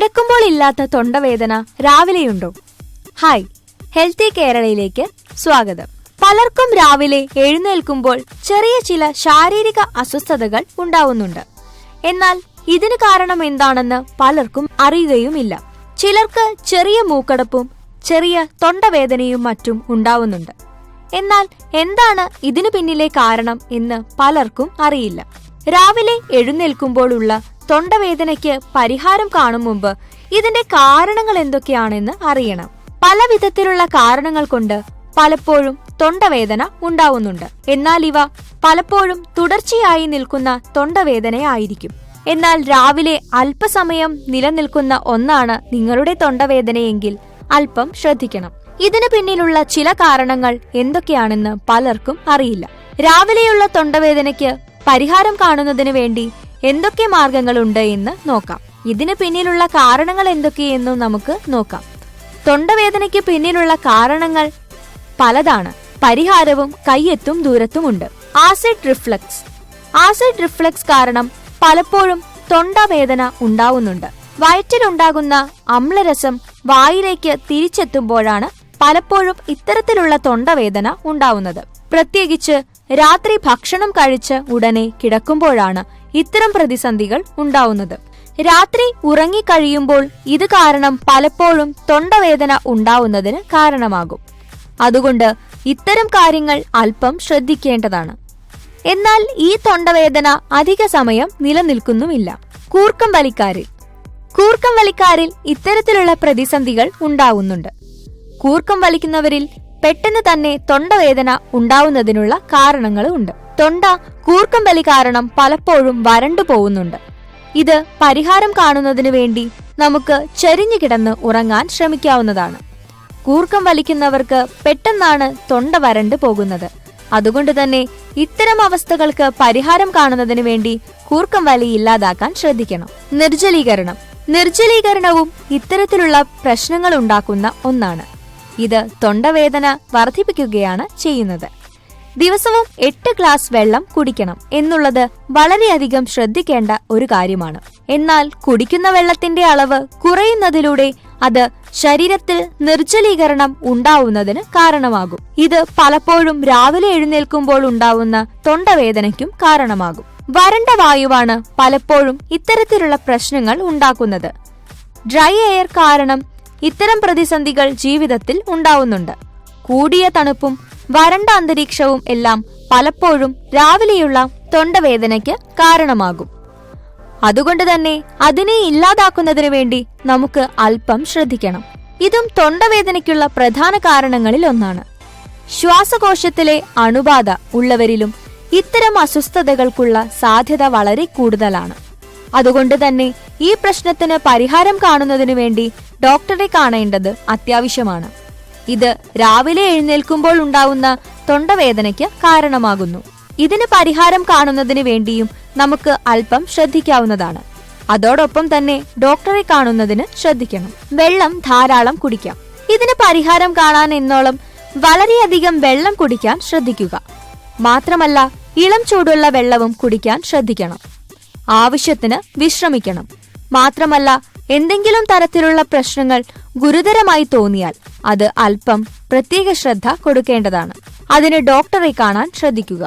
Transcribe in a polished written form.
കിടക്കുമ്പോൾ ഇല്ലാത്ത തൊണ്ടവേദന രാവിലെയുണ്ടോ? ഹായ്, ഹെൽത്തി കേരളയിലേക്ക് സ്വാഗതം. പലർക്കും രാവിലെ എഴുന്നേൽക്കുമ്പോൾ ചെറിയ ചില ശാരീരിക അസ്വസ്ഥതകൾ ഉണ്ടാവുന്നുണ്ട്. എന്നാൽ ഇതിന് കാരണം എന്താണെന്ന് പലർക്കും അറിയുകയുമില്ല. ചിലർക്ക് ചെറിയ മൂക്കടപ്പും ചെറിയ തൊണ്ടവേദനയും മറ്റും ഉണ്ടാവുന്നുണ്ട്. എന്നാൽ എന്താണ് ഇതിനു പിന്നിലെ കാരണം എന്ന് പലർക്കും അറിയില്ല. രാവിലെ എഴുന്നേൽക്കുമ്പോഴുള്ള തൊണ്ടവേദനയ്ക്ക് പരിഹാരം കാണും മുമ്പ് ഇതിന്റെ കാരണങ്ങൾ എന്തൊക്കെയാണെന്ന് അറിയണം. പല വിധത്തിലുള്ള കാരണങ്ങൾ കൊണ്ട് പലപ്പോഴും തൊണ്ടവേദന ഉണ്ടാവുന്നുണ്ട്. എന്നാൽ ഇവ പലപ്പോഴും തുടർച്ചയായി നിൽക്കുന്ന തൊണ്ടവേദനയായിരിക്കും. എന്നാൽ രാവിലെ അല്പസമയം നിലനിൽക്കുന്ന ഒന്നാണ് നിങ്ങളുടെ തൊണ്ടവേദനയെങ്കിൽ അല്പം ശ്രദ്ധിക്കണം. ഇതിനു പിന്നിലുള്ള ചില കാരണങ്ങൾ എന്തൊക്കെയാണെന്ന് പലർക്കും അറിയില്ല. രാവിലെയുള്ള തൊണ്ടവേദനയ്ക്ക് പരിഹാരം കാണുന്നതിന് വേണ്ടി എന്തൊക്കെ മാർഗങ്ങളുണ്ട് എന്ന് നോക്കാം. ഇതിന് പിന്നിലുള്ള കാരണങ്ങൾ എന്തൊക്കെയെന്നും നമുക്ക് നോക്കാം. തൊണ്ടവേദനയ്ക്ക് പിന്നിലുള്ള കാരണങ്ങൾ പലതാണ്. പരിഹാരവും കയ്യെത്തും ദൂരത്തുമുണ്ട്. ആസിഡ് റിഫ്ലക്സ് കാരണം പലപ്പോഴും തൊണ്ടവേദന ഉണ്ടാവുന്നുണ്ട്. വയറ്റിലുണ്ടാകുന്ന അമ്ലരസം വായിലേക്ക് തിരിച്ചെത്തുമ്പോഴാണ് പലപ്പോഴും ഇത്തരത്തിലുള്ള തൊണ്ടവേദന ഉണ്ടാവുന്നത്. പ്രത്യേകിച്ച് രാത്രി ഭക്ഷണം കഴിച്ച് ഉടനെ കിടക്കുമ്പോഴാണ് ഇത്തരം പ്രതിസന്ധികൾ ഉണ്ടാവുന്നത്. രാത്രി ഉറങ്ങിക്കഴിയുമ്പോൾ ഇത് കാരണം പലപ്പോഴും തൊണ്ടവേദന ഉണ്ടാവുന്നതിന് കാരണമാകും. അതുകൊണ്ട് ഇത്തരം കാര്യങ്ങൾ അല്പം ശ്രദ്ധിക്കേണ്ടതാണ്. എന്നാൽ ഈ തൊണ്ടവേദന അധിക സമയം നിലനിൽക്കുന്നുമില്ല. കൂർക്കം വലിക്കാരിൽ ഇത്തരത്തിലുള്ള പ്രതിസന്ധികൾ ഉണ്ടാവുന്നുണ്ട്. കൂർക്കം വലിക്കുന്നവരിൽ പെട്ടെന്ന് തന്നെ തൊണ്ടവേദന ഉണ്ടാവുന്നതിനുള്ള കാരണങ്ങളുണ്ട്. തൊണ്ട കൂർക്കം വലി കാരണം പലപ്പോഴും വരണ്ടു പോകുന്നുണ്ട്. ഇത് പരിഹാരം കാണുന്നതിന് വേണ്ടി നമുക്ക് ചരിഞ്ഞു കിടന്ന് ഉറങ്ങാൻ ശ്രമിക്കാവുന്നതാണ്. കൂർക്കം വലിക്കുന്നവർക്ക് പെട്ടെന്നാണ് തൊണ്ട വരണ്ടു പോകുന്നത്. അതുകൊണ്ട് തന്നെ ഇത്തരം അവസ്ഥകൾക്ക് പരിഹാരം കാണുന്നതിന് വേണ്ടി കൂർക്കം വലി ഇല്ലാതാക്കാൻ ശ്രദ്ധിക്കണം. നിർജ്ജലീകരണവും ഇത്തരത്തിലുള്ള പ്രശ്നങ്ങൾ ഉണ്ടാക്കുന്ന ഒന്നാണ്. ഇത് തൊണ്ടവേദന വർദ്ധിപ്പിക്കുകയാണ് ചെയ്യുന്നത്. ദിവസവും 8 ഗ്ലാസ് വെള്ളം കുടിക്കണം എന്നുള്ളത് വളരെയധികം ശ്രദ്ധിക്കേണ്ട ഒരു കാര്യമാണ്. എന്നാൽ കുടിക്കുന്ന വെള്ളത്തിന്റെ അളവ് കുറയുന്നതിലൂടെ അത് ശരീരത്തിൽ നിർജ്ജലീകരണം ഉണ്ടാവുന്നതിന് കാരണമാകും. ഇത് പലപ്പോഴും രാവിലെ എഴുന്നേൽക്കുമ്പോൾ ഉണ്ടാവുന്ന തൊണ്ടവേദനയ്ക്കും കാരണമാകും. വരണ്ട വായുവാണ് പലപ്പോഴും ഇത്തരത്തിലുള്ള പ്രശ്നങ്ങൾ ഉണ്ടാക്കുന്നത്. ഡ്രൈ എയർ കാരണം ഇത്തരം പ്രതിസന്ധികൾ ജീവിതത്തിൽ ഉണ്ടാവുന്നുണ്ട്. കൂടിയ തണുപ്പും വരണ്ട അന്തരീക്ഷവും എല്ലാം പലപ്പോഴും രാവിലെയുള്ള തൊണ്ടവേദനയ്ക്ക് കാരണമാകും. അതുകൊണ്ട് തന്നെ അതിനെ ഇല്ലാതാക്കുന്നതിന് വേണ്ടി നമുക്ക് അല്പം ശ്രദ്ധിക്കണം. ഇതും തൊണ്ടവേദനയ്ക്കുള്ള പ്രധാന കാരണങ്ങളിൽ ഒന്നാണ്. ശ്വാസകോശത്തിലെ അണുബാധ ഉള്ളവരിലും ഇത്തരം അസ്വസ്ഥതകൾക്കുള്ള സാധ്യത വളരെ കൂടുതലാണ്. അതുകൊണ്ട് തന്നെ ഈ പ്രശ്നത്തിന് പരിഹാരം കാണുന്നതിന് വേണ്ടി ഡോക്ടറെ കാണേണ്ടത് അത്യാവശ്യമാണ്. ഇത് രാവിലെ എഴുന്നേൽക്കുമ്പോൾ ഉണ്ടാവുന്ന തൊണ്ടവേദനയ്ക്ക് കാരണമാകുന്നു. ഇതിന് പരിഹാരം കാണുന്നതിന് വേണ്ടിയും നമുക്ക് അല്പം ശ്രദ്ധിക്കാവുന്നതാണ്. അതോടൊപ്പം തന്നെ ഡോക്ടറെ കാണുന്നതിന് ശ്രദ്ധിക്കണം. വെള്ളം ധാരാളം കുടിക്കാം. ഇതിന് പരിഹാരം കാണാൻ എന്നോളം വളരെയധികം വെള്ളം കുടിക്കാൻ ശ്രദ്ധിക്കുക. മാത്രമല്ല ഇളം ചൂടുള്ള വെള്ളവും കുടിക്കാൻ ശ്രദ്ധിക്കണം. ആവശ്യത്തിന് വിശ്രമിക്കണം. മാത്രമല്ല എന്തെങ്കിലും തരത്തിലുള്ള പ്രശ്നങ്ങൾ ഗുരുതരമായി തോന്നിയാൽ അത് അല്പം പ്രത്യേക ശ്രദ്ധ കൊടുക്കേണ്ടതാണ്. അതിന് ഡോക്ടറെ കാണാൻ ശ്രദ്ധിക്കുക.